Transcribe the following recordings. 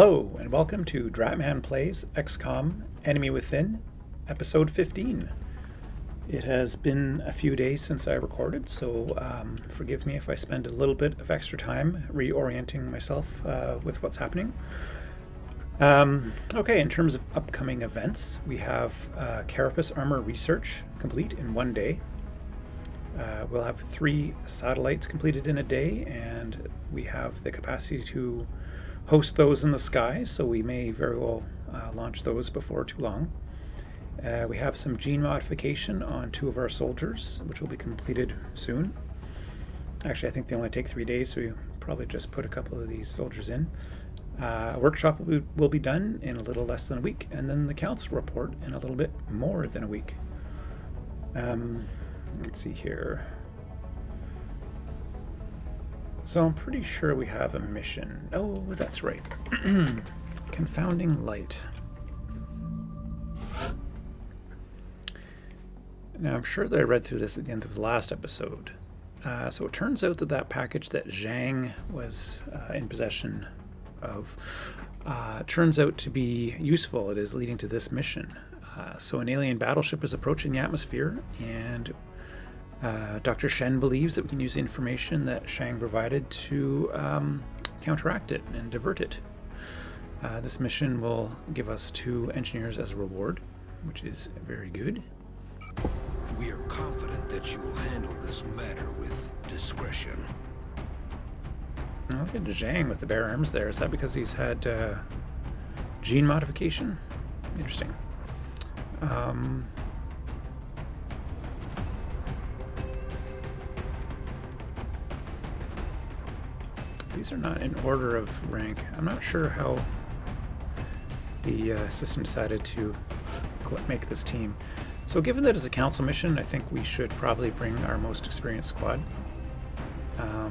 Hello, and welcome to Dratman Plays XCOM Enemy Within, Episode 15. It has been a few days since I recorded, so forgive me if I spend a little bit of extra time reorienting myself with what's happening. Okay, in terms of upcoming events, we have Carapace Armor Research complete in 1 day. We'll have 3 satellites completed in a day, and we have the capacity to host those in the sky, so we may very well launch those before too long. We have some gene modification on 2 of our soldiers, which will be completed soon. Actually, I think they only take 3 days, so we probably just put a couple of these soldiers in. A workshop will be done in a little less than a week, and then the council report in a little bit more than a week. Let's see here. So I'm pretty sure we have a mission. Oh, that's right. Confounding Light. Now, I'm sure that I read through this at the end of the last episode. So it turns out that that package that Zhang was in possession of turns out to be useful. It is leading to this mission. So an alien battleship is approaching the atmosphere, and Dr. Shen believes that we can use the information that Shang provided to counteract it and divert it. This mission will give us 2 engineers as a reward, which is very good. We are confident that you will handle this matter with discretion. Look at Zhang with the bare arms there. Is that because he's had gene modification? Interesting. These are not in order of rank. I'm not sure how the system decided to make this team. So given that it's a council mission, I think we should probably bring our most experienced squad. Now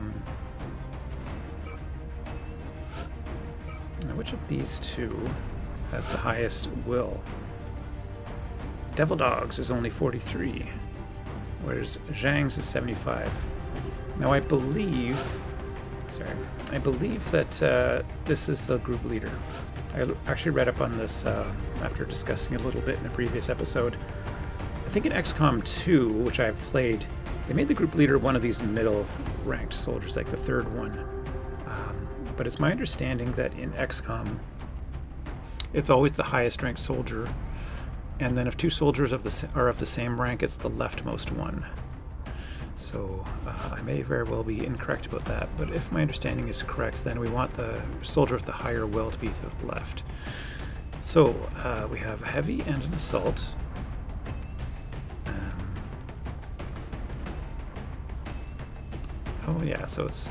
which of these 2 has the highest will? Devil Dog's is only 43, whereas Zhang's is 75. Now I believe that this is the group leader. I actually read up on this after discussing it a little bit in a previous episode. I think in XCOM 2, which I've played, they made the group leader one of these middle-ranked soldiers, like the 3rd one. But it's my understanding that in XCOM, it's always the highest-ranked soldier, and then if 2 soldiers are of the same rank, it's the leftmost one. So I may very well be incorrect about that, but if my understanding is correct, then we want the soldier with the higher will to be to the left. So we have heavy and an assault. Oh yeah, so it's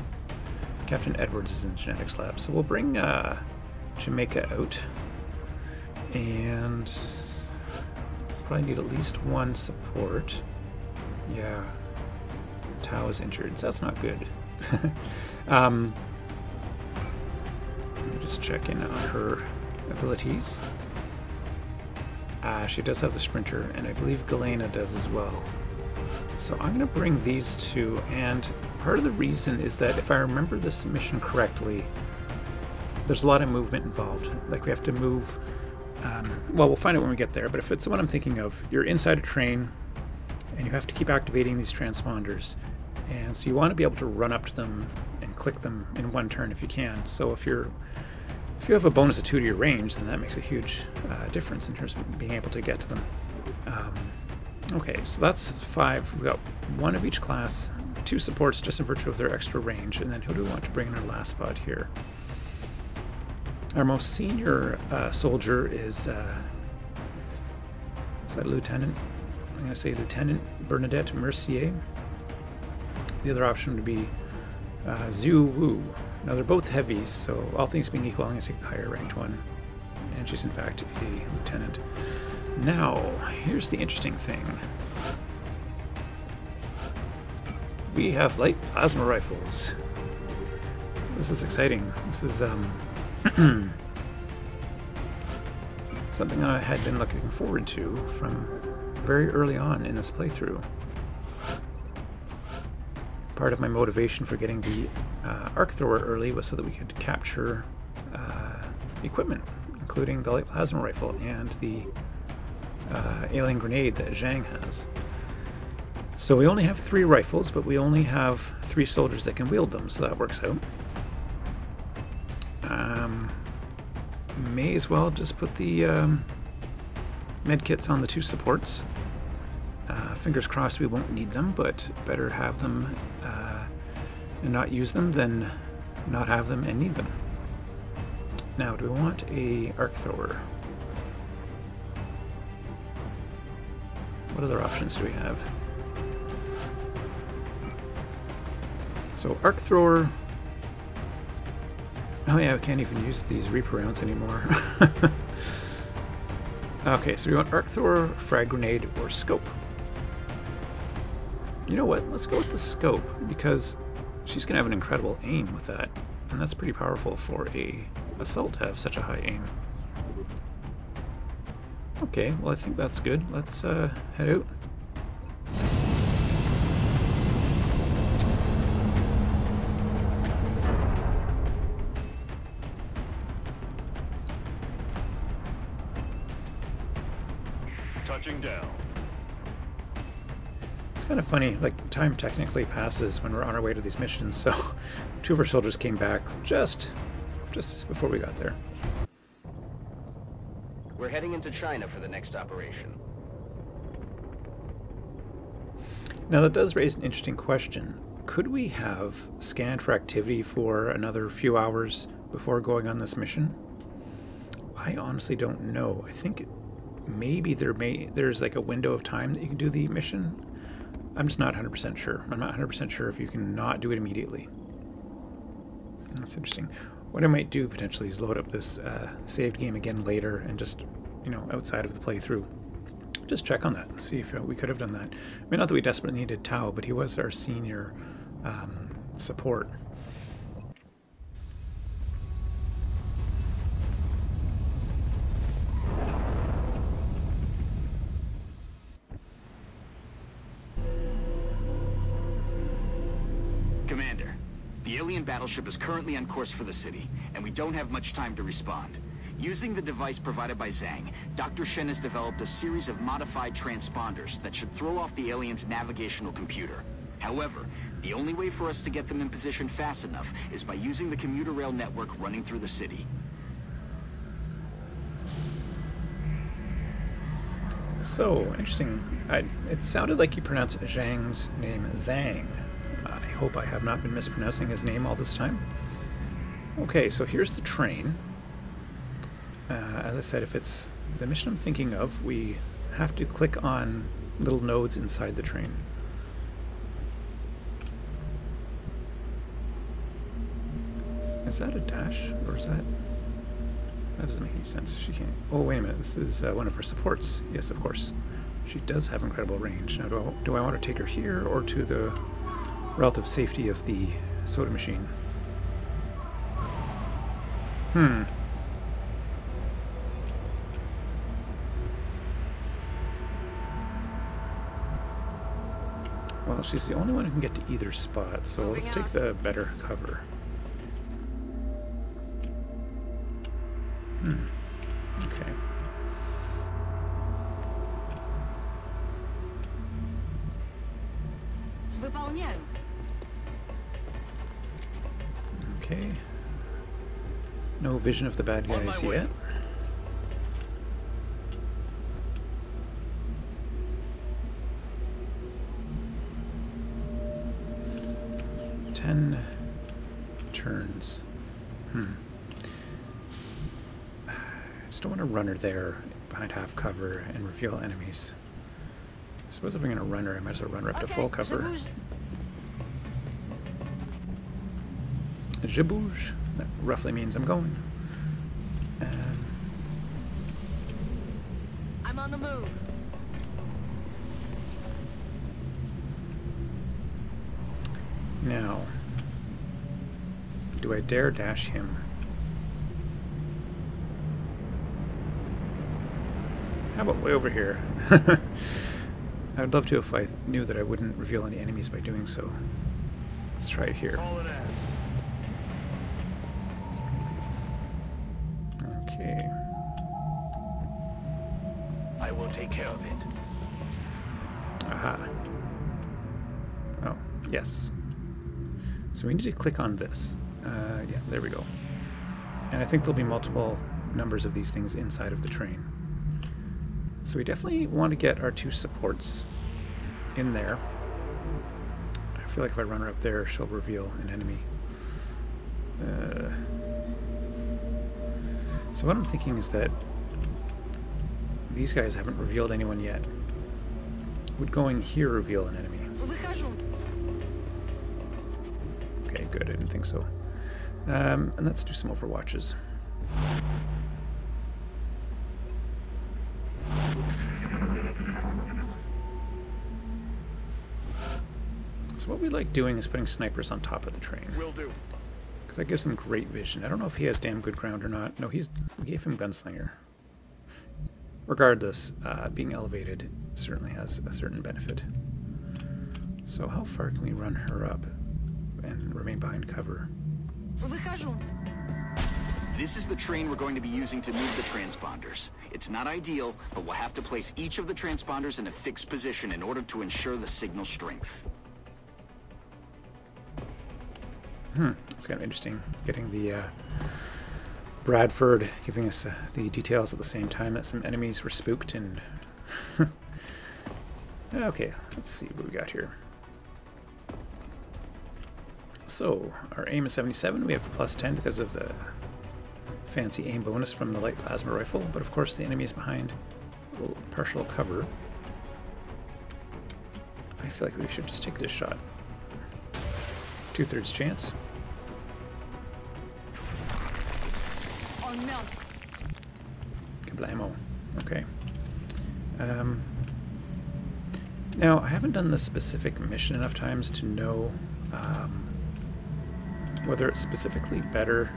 Captain Edwards is in the genetics lab. So we'll bring Jamaica out, and probably need at least 1 support. Yeah. Tao is injured, so that's not good. Let me just check in on her abilities. She does have the sprinter, and I believe Galena does as well. So I'm going to bring these 2, and part of the reason is that if I remember this mission correctly, there's a lot of movement involved. Like we have to move, well, we'll find out when we get there, but if it's the one I'm thinking of, you're inside a train, and you have to keep activating these transponders, and so you want to be able to run up to them and click them in 1 turn if you can. So if you have a bonus of 2 to your range, then that makes a huge difference in terms of being able to get to them. Okay, so that's 5. We've got 1 of each class, 2 supports just in virtue of their extra range, and then who do we want to bring in our last spot here? Our most senior soldier is that Lieutenant? I'm going to say Lieutenant Bernadette Mercier. The other option would be Zhu Wu. Now they're both heavies, so all things being equal, I'm going to take the higher ranked one. And she's in fact a lieutenant. Now, here's the interesting thing. We have light plasma rifles. This is exciting. This is something I had been looking forward to from very early on in this playthrough. Part of my motivation for getting the arc thrower early was so that we could capture equipment, including the light plasma rifle and the alien grenade that Zhang has. So we only have 3 rifles, but we only have 3 soldiers that can wield them, so that works out. May as well just put the medkits on the 2 supports. Fingers crossed we won't need them, but better have them and not use them than not have them and need them. Now, do we want a arc thrower? What other options do we have? So arc thrower. Oh yeah, we can't even use these Reaper rounds anymore. Okay, so we want arc thrower, frag grenade, or scope. You know what? Let's go with the scope, because she's gonna have an incredible aim with that, and that's pretty powerful for a assault to have such a high aim. Okay, well I think that's good. Let's head out. Touching down. It's kind of funny, like time technically passes when we're on our way to these missions, so 2 of our soldiers came back just before we got there. We're heading into China for the next operation. Now that does raise an interesting question. Could we have scanned for activity for another few hours before going on this mission? I honestly don't know. I think maybe there's like a window of time that you can do the mission. I'm just not 100% sure. I'm not 100% sure if you can not do it immediately. That's interesting. What I might do potentially is load up this saved game again later and just, you know, outside of the playthrough, just check on that and see if we could have done that. I mean, not that we desperately needed Tao, but he was our senior support. Commander, the alien battleship is currently on course for the city, and we don't have much time to respond. Using the device provided by Zhang, Dr. Shen has developed a series of modified transponders that should throw off the alien's navigational computer. However, the only way for us to get them in position fast enough is by using the commuter rail network running through the city. So, interesting. It sounded like you pronounced Zhang's name Zhang. I hope I have not been mispronouncing his name all this time. Okay, so here's the train. As I said, if it's the mission I'm thinking of, we have to click on little nodes inside the train. Is that a dash, or is that... That doesn't make any sense. She can't... Oh, wait a minute. This is one of her supports. Yes, of course. She does have incredible range. Now, do I want to take her here, or to the relative safety of the soda machine? Well, she's the only one who can get to either spot, so let's take the better cover. Okay. Okay. No vision of the bad guys yet. Turns. I just don't want to run her there behind half cover and reveal enemies. I suppose if I'm going to run her, I might as well run her up to full cover. Je bouge. That roughly means I'm going. I'm on the move. Now, do I dare dash him? How about way over here? I would love to if I knew that I wouldn't reveal any enemies by doing so. Let's try it here. Okay. I will take care of it. Aha. Oh, yes. So we need to click on this. Yeah, there we go. And I think there'll be multiple numbers of these things inside of the train. So we definitely want to get our 2 supports in there. I feel like if I run her up there, she'll reveal an enemy. So what I'm thinking is that these guys haven't revealed anyone yet. Would going here reveal an enemy? Okay, good. I didn't think so. And let's do some overwatches. So what we like doing is putting snipers on top of the train. Will do. Because that gives him great vision. I don't know if he has damn good ground or not. No, we gave him gunslinger. Regardless, being elevated certainly has a certain benefit. So how far can we run her up and remain behind cover? This is the train we're going to be using to move the transponders. It's not ideal, but we'll have to place each of the transponders in a fixed position in order to ensure the signal strength. It's kind of interesting getting the Bradford giving us the details at the same time that some enemies were spooked and... Okay, let's see what we got here. So, our aim is 77. We have plus 10 because of the fancy aim bonus from the light plasma rifle, but of course the enemy is behind a little partial cover. I feel like we should just take this shot. 2/3 chance. Oh no. Kablamo. Okay. Now, I haven't done this specific mission enough times to know whether it's specifically better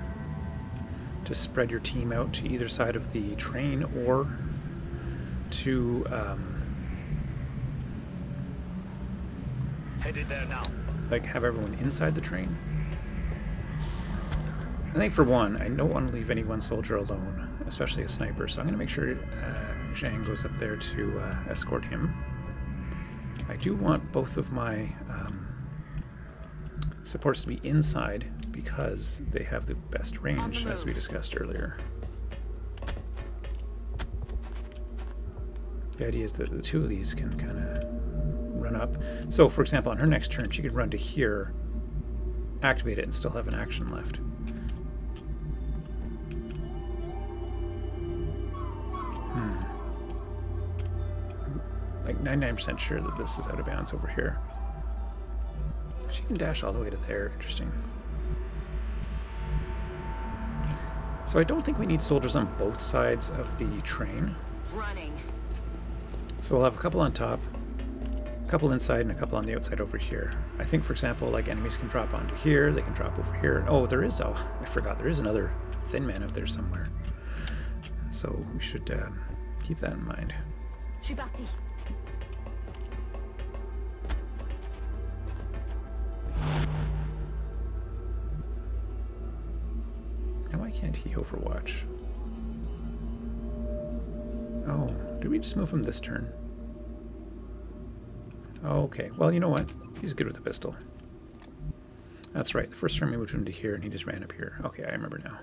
to spread your team out to either side of the train or to Headed there now. like have everyone inside the train. I think for one, I don't want to leave any one soldier alone, especially a sniper, so I'm going to make sure Zhang goes up there to escort him. I do want both of my supports to be inside because they have the best range, as we discussed earlier. The idea is that the 2 of these can kind of run up. So, for example, on her next turn, she could run to here, activate it, and still have an action left. Like 99% sure that this is out of bounds over here. She can dash all the way to there. Interesting. So I don't think we need soldiers on both sides of the train. Running. So we'll have a couple on top, a couple inside, and a couple on the outside over here. I think, for example, like enemies can drop onto here, they can drop over here. Oh, there is, oh, I forgot, there is another thin man up there somewhere. So we should keep that in mind. Je suis parti. Now why can't he overwatch? Oh, did we just move him this turn? Okay, well, you know what? He's good with the pistol. That's right, the first turn we moved him to here and he just ran up here. Okay, I remember now.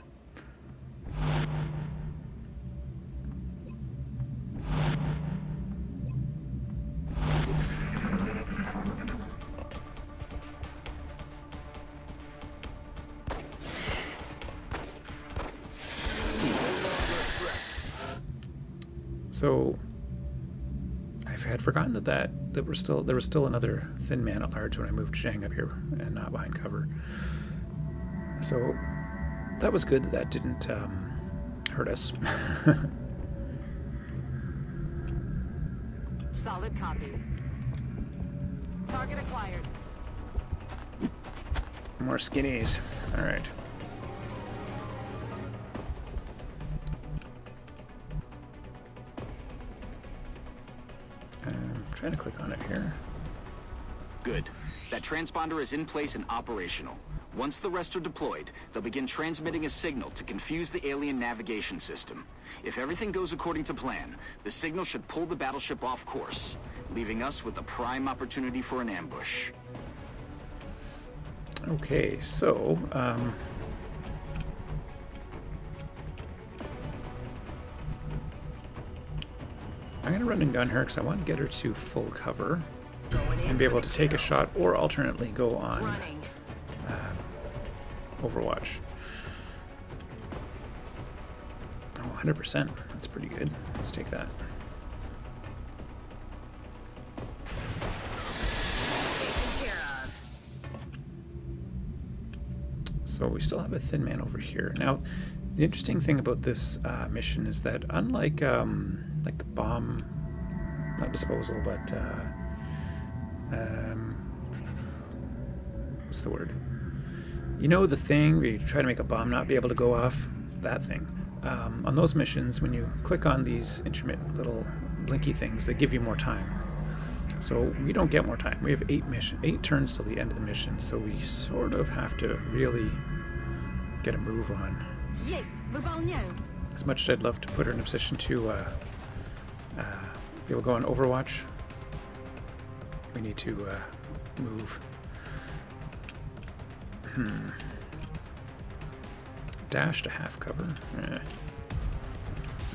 So I had forgotten that there was still another thin man at large when I moved Zhang up here and not behind cover. So that was good that didn't hurt us. Solid copy. Target acquired. More skinnies. All right. Trying to click on it here. Good. That transponder is in place and operational. Once the rest are deployed, they'll begin transmitting a signal to confuse the alien navigation system. If everything goes according to plan, the signal should pull the battleship off course, leaving us with a prime opportunity for an ambush. Okay, so, I'm going to run and gun her because I want to get her to full cover and be able to take a shot or alternately go on Running. Overwatch. Oh, 100%. That's pretty good. Let's take that. Taken care of. So we still have a thin man over here. Now, the interesting thing about this mission is that unlike like the bomb, not disposal, but what's the word? You know, the thing where you try to make a bomb not be able to go off? That thing. On those missions, when you click on these intermittent little blinky things, they give you more time. So we don't get more time. We have 8 turns till the end of the mission, so we sort of have to really get a move on. Yes, wypełnię. As much as I'd love to put her in a position to be able to go on Overwatch, we need to move. Dash to half cover.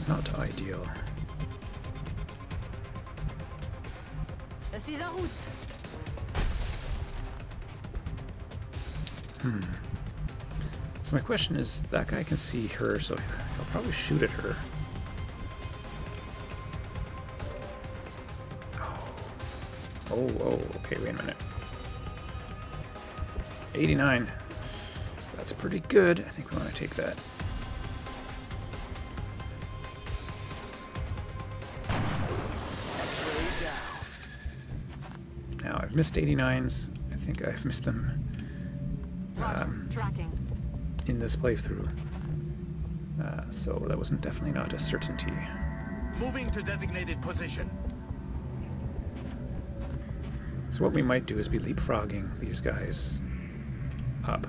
Not ideal. Je suis en route. So my question is, that guy can see her, so he'll probably shoot at her. Oh, okay, wait a minute. 89. That's pretty good. I think we want to take that. Now, I've missed 89s. I think I've missed them Tracking. in this playthrough. So that wasn't definitely not a certainty. Moving to designated position. So what we might do is be leapfrogging these guys up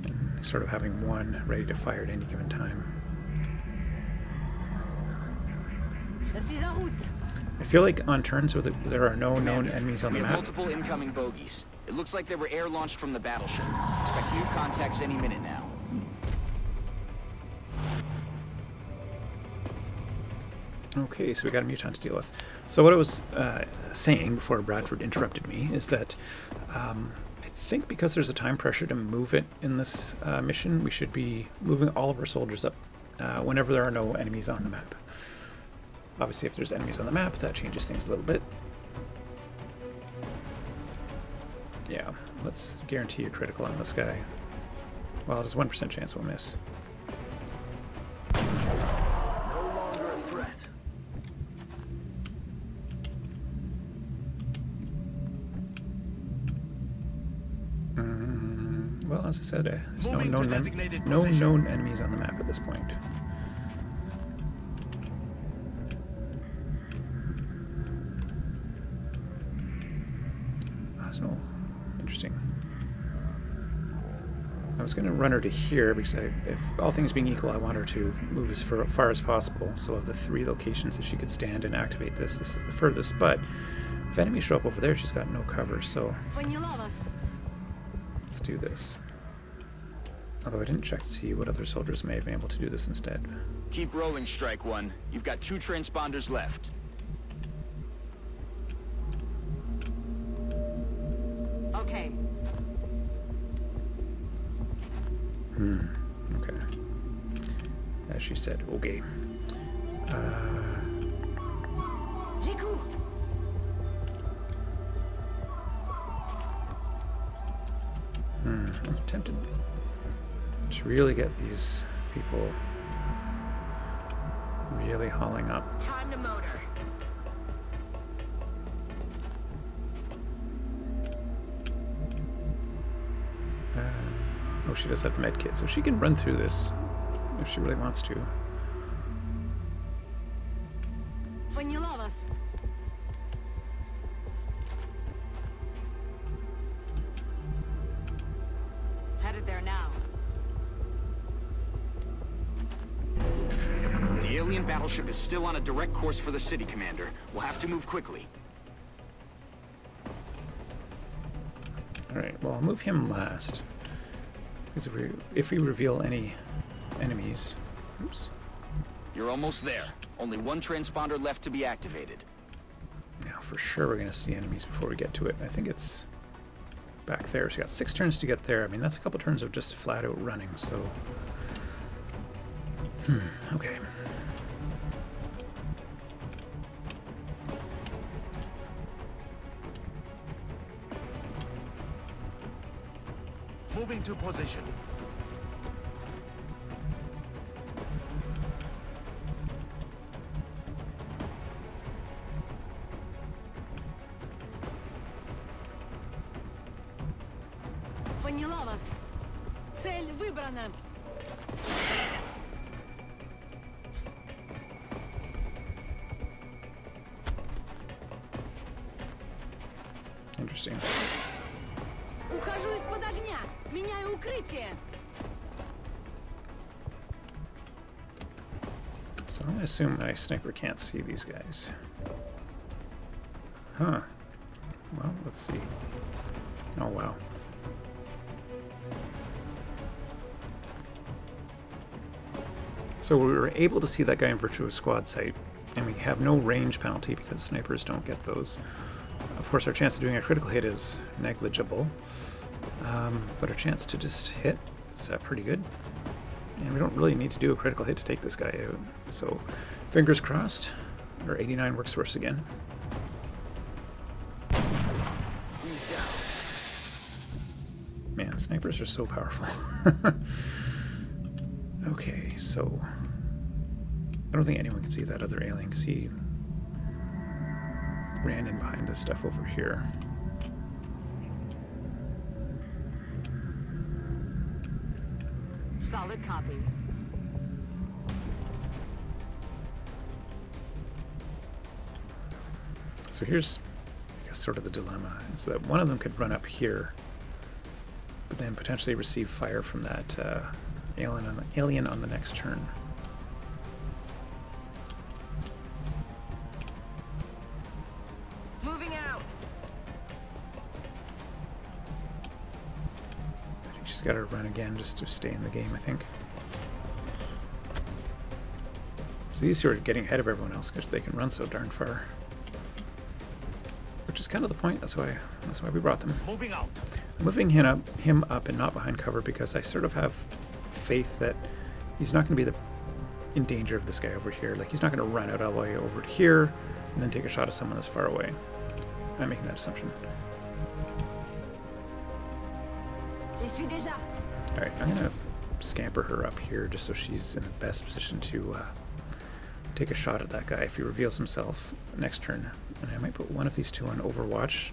and sort of having one ready to fire at any given time. Je suis en route. I feel like on turns where there are no known enemies on We the have map. multiple incoming bogies. It looks like they were air-launched from the battleship. Expect new contacts any minute now. Okay, so we got a mutant to deal with. So what I was saying before Bradford interrupted me is that I think because there's a time pressure to move it in this mission, we should be moving all of our soldiers up whenever there are no enemies on the map. Obviously, if there's enemies on the map, that changes things a little bit. Yeah, let's guarantee a critical on this guy. Well, there's a 1% chance we'll miss. No longer a threat. Well, as I said, there's Moving no to designated known position. enemies on the map at this point. So, interesting. I was going to run her to here because if all things being equal, I want her to move as far as possible. So of the 3 locations that she could stand and activate this is the furthest. But if enemies show up over there, she's got no cover. So When you love us. let's do this. Although I didn't check to see what other soldiers may have been able to do this instead. Keep rolling, Strike One. You've got 2 transponders left. Okay. Okay. As she said, okay. J'y cours. I'm tempted to really get these people really hauling up. Time to motor. Oh, she does have the med kit, so she can run through this if she really wants to. When you love us. alien battleship is still on a direct course for the city, Commander. We'll have to move quickly. Alright, well, I'll move him last. Because if we reveal any enemies... Oops. You're almost there. Only one transponder left to be activated. Now, for sure, we're going to see enemies before we get to it. I think it's back there. So we got 6 turns to get there. I mean, that's a couple turns of just flat out running, so... okay. Moving to position. Поняла вас. Цель выбрана. Interesting. Ухожу из-под огня. Меняю укрытие. So I'm going to assume my sniper can't see these guys. Huh. Well, let's see. Oh, wow. So we were able to see that guy in Virtuous Squad sight, and we have no range penalty because snipers don't get those. Of course, our chance of doing a critical hit is negligible, but our chance to just hit is pretty good. And we don't really need to do a critical hit to take this guy out. So, fingers crossed, our 89 works for us again. Man, snipers are so powerful. Okay, so I don't think anyone can see that other alien because he ran in behind this stuff over here. Solid copy. So here's, I guess, sort of the dilemma, is that one of them could run up here, but then potentially receive fire from that alien on the next turn. Moving out. I think she's got to run again just to stay in the game, I think. So these two are getting ahead of everyone else because they can run so darn far. Which is kind of the point, that's why we brought them. Moving out. I'm moving him up and not behind cover because I sort of have faith that he's not going to be in danger of this guy over here. Like, he's not going to run out all the way over to here and then take a shot at someone that's far away. I'm making that assumption. Alright, I'm going to scamper her up here just so she's in the best position to take a shot at that guy if he reveals himself next turn. And I might put one of these two on Overwatch.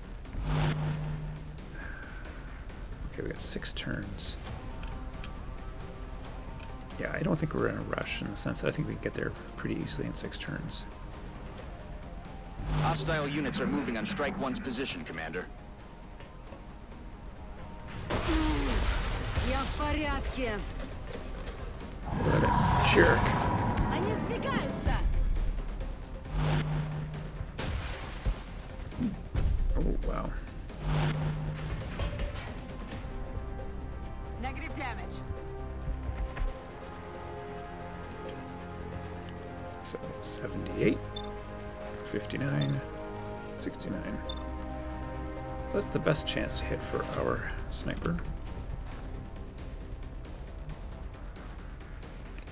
Okay, we got 6 turns. Yeah, I don't think we're in a rush in the sense that I think we can get there pretty easily in 6 turns. Hostile units are moving on Strike 1's position, Commander. Я в порядке. What a jerk. Они сбегаются. Oh, wow. Negative damage. So 78, 59, 69. So that's the best chance to hit for our sniper.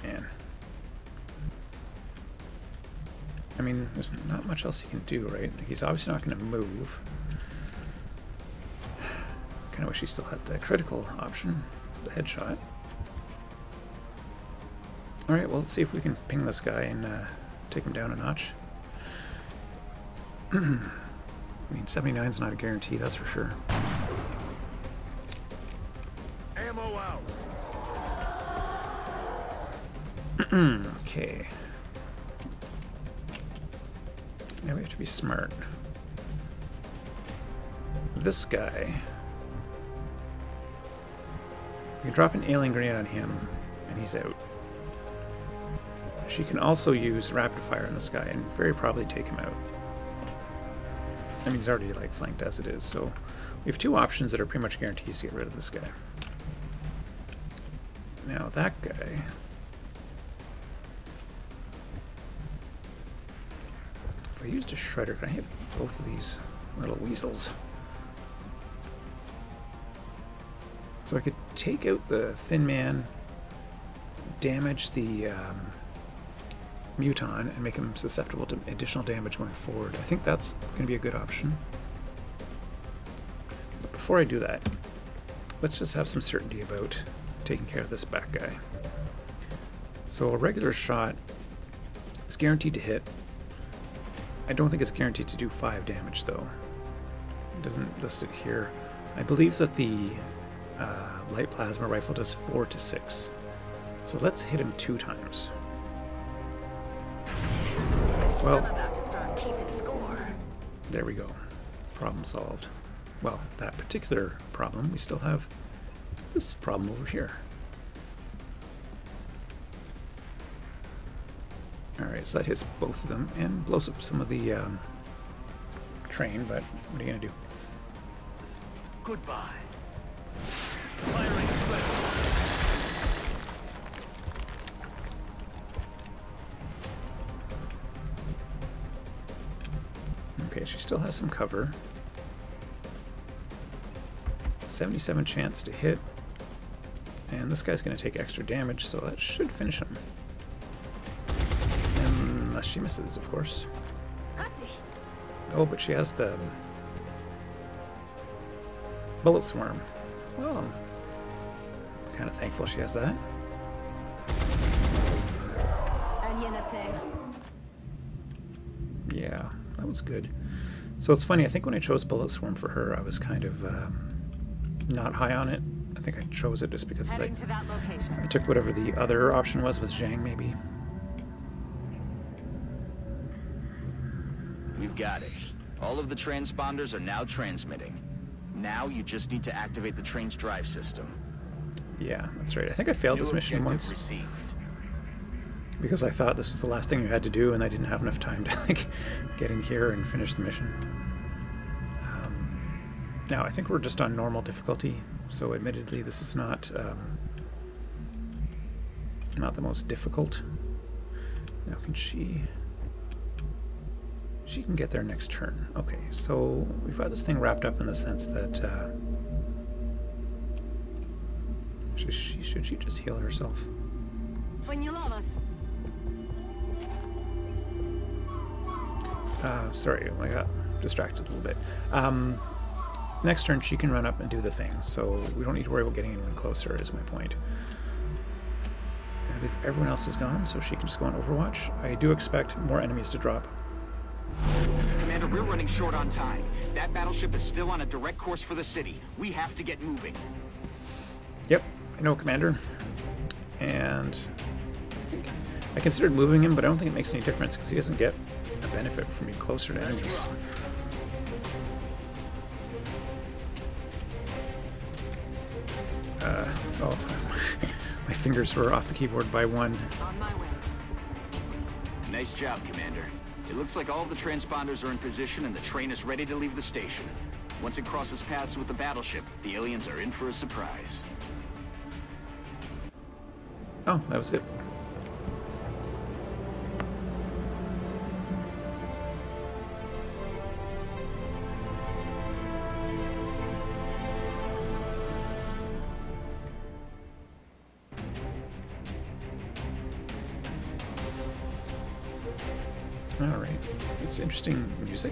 And I mean, there's not much else he can do, right? Like, he's obviously not going to move. Kind of wish he still had the critical option, the headshot. Alright, well, let's see if we can ping this guy and take him down a notch. I mean, 79 is not a guarantee, that's for sure. Ammo out. Okay. Now we have to be smart. This guy... We can drop an alien grenade on him, and he's out. she can also use rapid fire in the sky and very probably take him out. I mean, he's already like flanked as it is, so we have two options that are pretty much guarantees to get rid of this guy. Now that guy, if I used a shredder, can I hit both of these little weasels? So I could take out the Thin Man, damage the Muton, and make him susceptible to additional damage going forward. I think that's going to be a good option. But before I do that, let's just have some certainty about taking care of this back guy. So a regular shot is guaranteed to hit. I don't think it's guaranteed to do 5 damage though. It doesn't list it here. I believe that the light plasma rifle does 4 to 6. So let's hit him 2 times. Well, I'm about to start keeping score. there we go. Problem solved. Well, that particular problem, we still have this problem over here. Alright, so that hits both of them and blows up some of the train, but what are you going to do? Goodbye. Firing threat. Okay, she still has some cover. 77 chance to hit. And this guy's going to take extra damage, so that should finish him. Unless she misses, of course. Oh, but she has the bullet swarm. Well, I'm kind of thankful she has that. Yeah, that was good. So it's funny, I think when I chose bullet swarm for her, I was kind of not high on it. I think I chose it just because Heading to that location. I took whatever the other option was with Zhang, maybe. We've got it. All of the transponders are now transmitting. Now you just need to activate the train's drive system. Yeah, that's right. I think I failed this mission once because I thought this was the last thing you had to do, and I didn't have enough time to like get in here and finish the mission. Now I think we're just on normal difficulty, so admittedly this is not the most difficult. Now can she can get there next turn. Okay, so we've got this thing wrapped up in the sense that should she just heal herself? Sorry, I got distracted a little bit. Next turn she can run up and do the thing, so we don't need to worry about getting anyone closer, is my point. And if everyone else is gone, so she can just go on Overwatch. I do expect more enemies to drop. Commander, we're running short on time. That battleship is still on a direct course for the city. We have to get moving. Yep, I know, Commander. And I considered moving him, but I don't think it makes any difference because he doesn't get a benefit from being closer to enemies. Oh, my fingers were off the keyboard by 1. On my way. Nice job, Commander. It looks like all of the transponders are in position and the train is ready to leave the station. Once it crosses paths with the battleship, the aliens are in for a surprise. Oh, that was it. Alright, it's interesting music.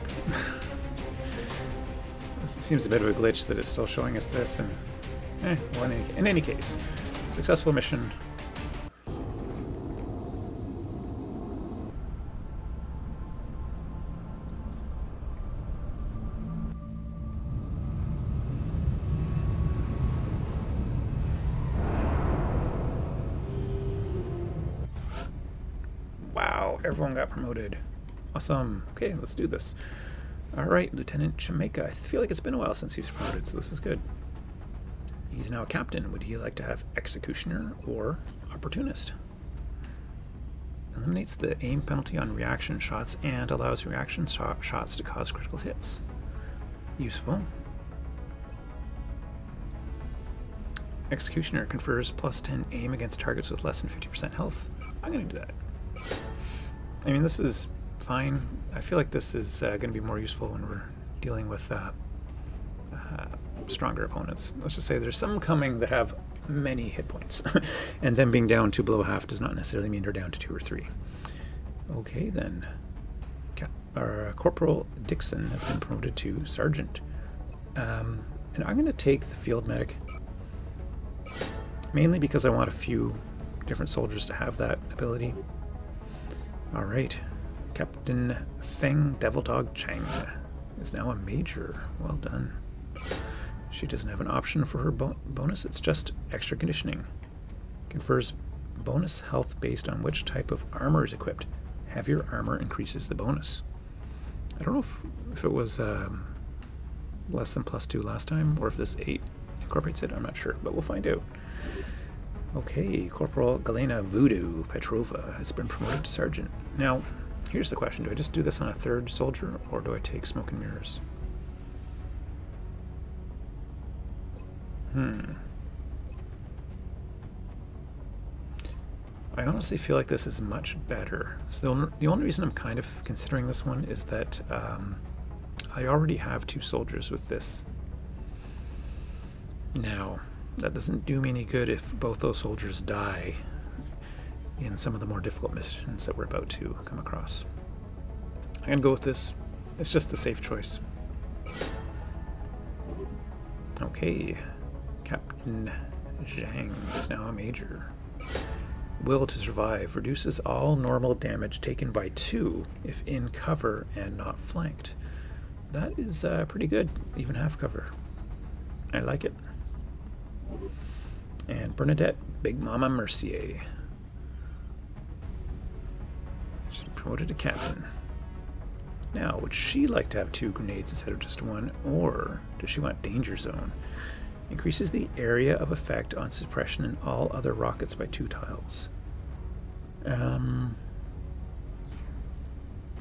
It seems a bit of a glitch that it's still showing us this, and well, in any case, successful mission. Wow, everyone got promoted. Awesome. Okay, let's do this. Alright, Lieutenant Jamaica. I feel like it's been a while since he was promoted, so this is good. He's now a captain. Would he like to have Executioner or Opportunist? Eliminates the aim penalty on reaction shots and allows reaction shots to cause critical hits. Useful. Executioner confers +10 aim against targets with less than 50% health. I'm going to do that. I mean, this is fine. I feel like this is going to be more useful when we're dealing with stronger opponents. Let's just say there's some coming that have many hit points, and them being down to below half does not necessarily mean they're down to 2 or 3. Okay then. Corporal Dixon has been promoted to Sergeant. And I'm going to take the Field Medic, mainly because I want a few different soldiers to have that ability. Alright. Captain Feng Devil Dog Chang is now a Major. Well done. She doesn't have an option for her bonus, it's just extra conditioning. Confers bonus health based on which type of armor is equipped. Heavier armor increases the bonus. I don't know if it was less than +2 last time, or if this 8 incorporates it, I'm not sure, but we'll find out. Okay, Corporal Galena Voodoo Petrova has been promoted to Sergeant. Now, here's the question, do I just do this on a 3rd soldier, or do I take Smoke and Mirrors? I honestly feel like this is much better. So the only reason I'm kind of considering this one is that I already have 2 soldiers with this. Now, that doesn't do me any good if both those soldiers die in some of the more difficult missions that we're about to come across. I'm going to go with this. It's just the safe choice. Okay. Captain Zhang is now a Major. Will to survive reduces all normal damage taken by 2 if in cover and not flanked. That is pretty good, even half cover. I like it. And Bernadette Big Mama Mercier. She's promoted to Captain. Now, would she like to have 2 grenades instead of just 1, or does she want Danger Zone? Increases the area of effect on suppression and all other rockets by 2 tiles.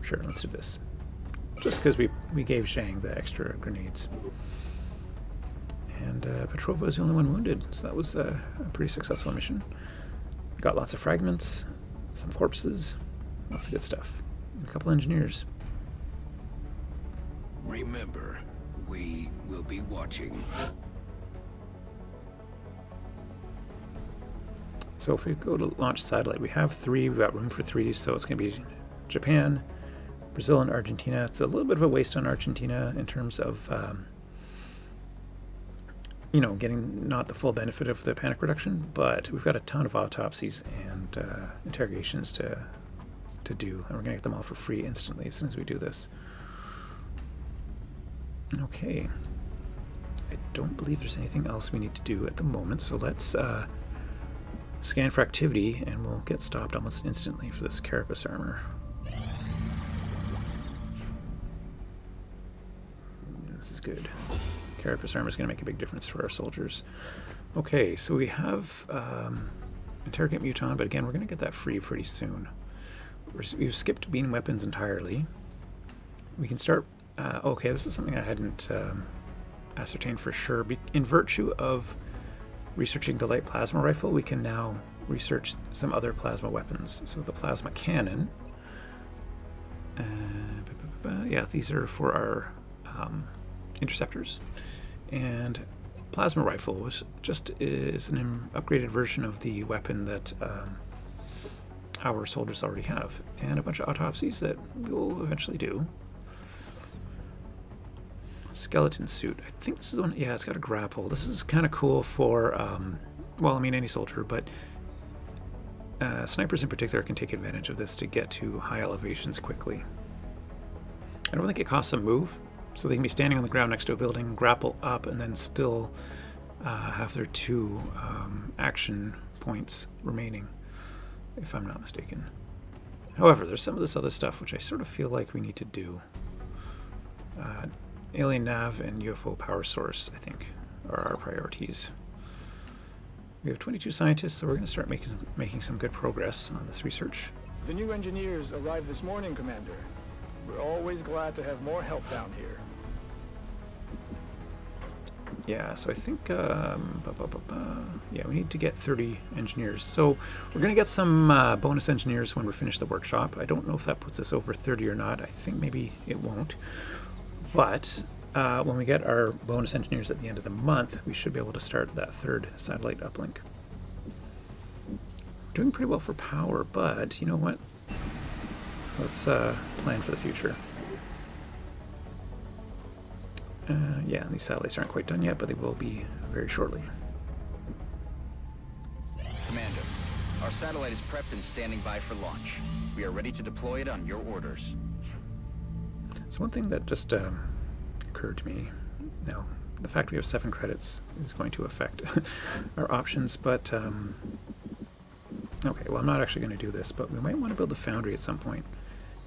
Sure, let's do this. Just because we gave Zhang the extra grenades. And Petrova is the only one wounded, so that was a pretty successful mission. Got lots of fragments, some corpses, lots of good stuff. And a couple engineers. Remember, we will be watching. So if we go to launch satellite, we have 3, we've got room for 3, so it's going to be Japan, Brazil, and Argentina. It's a little bit of a waste on Argentina in terms of, you know, getting not the full benefit of the panic reduction, but we've got a ton of autopsies and interrogations to do, and we're going to get them all for free instantly as soon as we do this. Okay. I don't believe there's anything else we need to do at the moment, so let's scan for activity, and we'll get stopped almost instantly for this carapace armor. This is good. Carapace armor is going to make a big difference for our soldiers. Okay, so we have Interrogate Muton, but again, we're going to get that free pretty soon. We've skipped beam weapons entirely. We can start... okay, this is something I hadn't ascertained for sure. In virtue of researching the light plasma rifle, we can now research some other plasma weapons. So the plasma cannon, yeah, these are for our interceptors, and plasma rifle is an upgraded version of the weapon that our soldiers already have, and a bunch of autopsies that we'll eventually do. Skeleton suit. I think this is the one. Yeah, it's got a grapple. This is kind of cool for, well, I mean, any soldier, but snipers in particular can take advantage of this to get to high elevations quickly. I don't think it costs a move, so they can be standing on the ground next to a building, grapple up, and then still have their 2 action points remaining, if I'm not mistaken. However, there's some of this other stuff which I sort of feel like we need to do. Alien nav and UFO power source, I think, are our priorities. We have 22 scientists, so we're going to start making some good progress on this research. The new engineers arrived this morning, Commander. We're always glad to have more help down here. Yeah, so I think, yeah, we need to get 30 engineers. So we're going to get some bonus engineers when we finish the workshop. I don't know if that puts us over 30 or not. I think maybe it won't. But when we get our bonus engineers at the end of the month, we should be able to start that third satellite uplink. Doing pretty well for power, but you know what? Let's plan for the future. Yeah, these satellites aren't quite done yet, but they will be very shortly. Commander, our satellite is prepped and standing by for launch. We are ready to deploy it on your orders. So one thing that just occurred to me now, the fact we have 7 credits is going to affect our options, but okay, well, I'm not actually going to do this, but we might want to build a foundry at some point.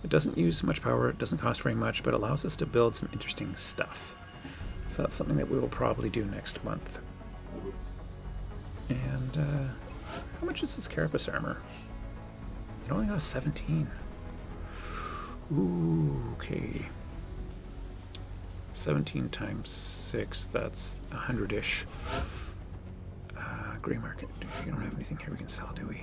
It doesn't use much power, it doesn't cost very much, but allows us to build some interesting stuff. So that's something that we will probably do next month. And how much is this carapace armor? It only got 17. Ooh, okay. 17 times 6, that's 100-ish. Gray market. We don't have anything here we can sell, do we?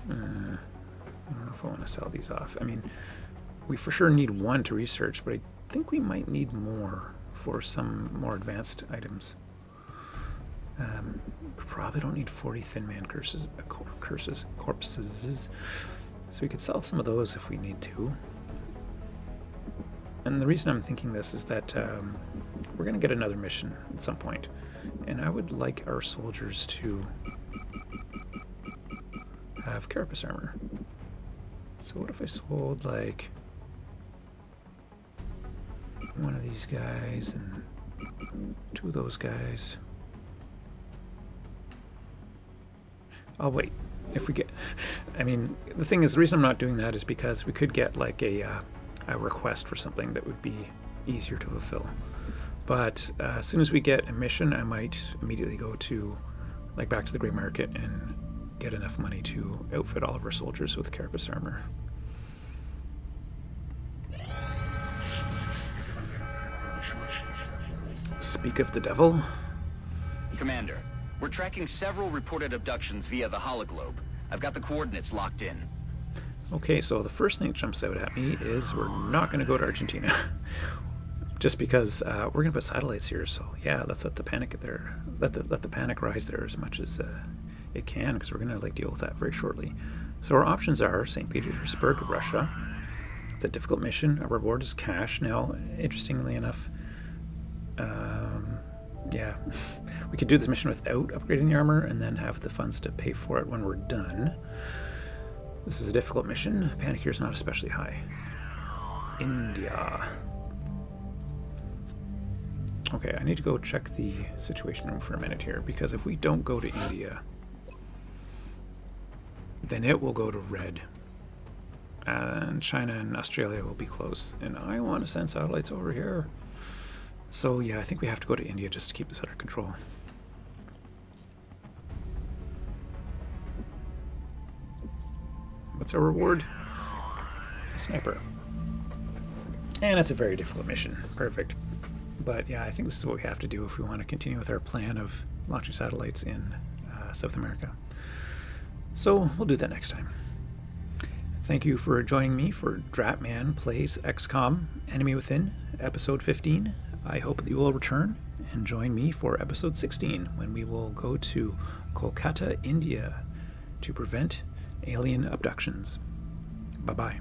I don't know if I want to sell these off. I mean, we for sure need 1 to research, but I think we might need more for some more advanced items. Probably don't need 40 thin man corpses, so we could sell some of those if we need to. And the reason I'm thinking this is that we're going to get another mission at some point, and I would like our soldiers to have carapace armor. So what if I sold like one of these guys and 2 of those guys? I'll wait. If we get, I mean, the thing is, the reason I'm not doing that is because we could get like a request for something that would be easier to fulfill. But as soon as we get a mission, I might immediately go to, like, back to the gray market and get enough money to outfit all of our soldiers with carapace armor. Speak of the devil. Commander, we're tracking several reported abductions via the hologlobe. I've got the coordinates locked in. Okay, so the first thing that jumps out at me is we're not going to go to Argentina. Just because we're going to put satellites here, so yeah, let's let the panic there, let the panic rise there as much as it can, because we're going to like deal with that very shortly. So our options are St. Petersburg, Russia. It's a difficult mission. Our reward is cash. Now, interestingly enough, yeah, we could do this mission without upgrading the armor and then have the funds to pay for it when we're done. This is a difficult mission. Panic here is not especially high. India. Okay, I need to go check the situation room for a minute here, because if we don't go to India, then it will go to red. And China and Australia will be close. And I want to send satellites over here. So yeah, I think we have to go to India just to keep this under control. What's our reward? A sniper. And it's a very difficult mission. Perfect. But yeah, I think this is what we have to do if we want to continue with our plan of launching satellites in South America. So we'll do that next time. Thank you for joining me for Dratman Plays XCOM Enemy Within, episode 15. I hope that you will return and join me for episode 16, when we will go to Kolkata, India, to prevent alien abductions. Bye-bye.